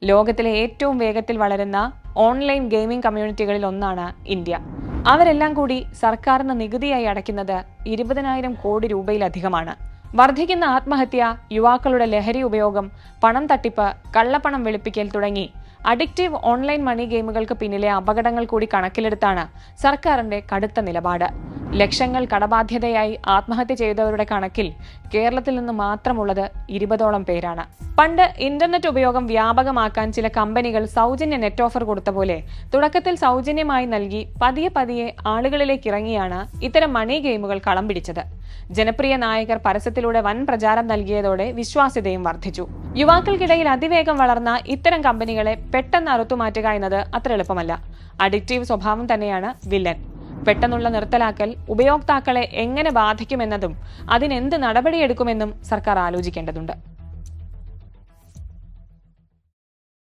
ലോകത്തിലെ ഏറ്റവും വേഗത്തിൽ വളരുന്ന ഓൺലൈൻ ഗെയിമിംഗ് കമ്മ്യൂണിറ്റികളിൽ ഒന്നാണ് ഇന്ത്യ. അവരെല്ലാം കൂടി സർക്കാരിന് നികുതിയായി അടയ്ക്കുന്നത് 20,000 കോടി രൂപയിലധികമാണ്. വർദ്ധിക്കുന്ന ആത്മഹത്യ, യുവാക്കളുടെ ലഹരി ഉപയോഗം, പണം തട്ടിപ്പ്, കള്ളപ്പണം വെളുപ്പിക്കൽ തുടങ്ങി അഡിക്റ്റീവ് ഓൺലൈൻ മണി ഗെയിമുകൾക്ക് പിന്നിലെ അപകടങ്ങൾ കൂടി കണക്കിലെടുത്താണ് സർക്കാരിന്റെ കടുത്ത നിലപാട്. ലക്ഷങ്ങൾ കടബാധ്യതയായി ആത്മഹത്യ ചെയ്തവരുടെ കണക്കിൽ കേരളത്തിൽ നിന്ന് മാത്രമുള്ളത് 20ഓളം പേരാണ്. പണ്ട് ഇന്റർനെറ്റ് ഉപയോഗം വ്യാപകമാക്കാൻ ചില കമ്പനികൾ സൗജന്യ നെറ്റ് ഓഫർ കൊടുത്ത പോലെ തുടക്കത്തിൽ സൗജന്യമായി നൽകി പതിയെ ആളുകളിലേക്ക് ഇറങ്ങിയാണ് ഇത്തരം മണി ഗെയിമുകൾ കളം പിടിച്ചത്. ജനപ്രിയ നായകർ പരസ്യത്തിലൂടെ വൻ പ്രചാരം നൽകിയതോടെ വിശ്വാസ്യതയും വർദ്ധിച്ചു. യുവാക്കൾക്കിടയിൽ അതിവേഗം വളർന്ന ഇത്തരം കമ്പനികളെ പെട്ടെന്ന് അറുത്തുമാറ്റുക എന്നത് അത്ര എളുപ്പമല്ല. അഡിക്റ്റീവ് സ്വഭാവം തന്നെയാണ് വില്ലൻ. പെട്ടെന്നുള്ള നിർത്തലാക്കൽ ഉപയോക്താക്കളെ എങ്ങനെ ബാധിക്കുമെന്നതും അതിനെന്ത് നടപടിയെടുക്കുമെന്നും സർക്കാർ ആലോചിക്കേണ്ടതുണ്ട്.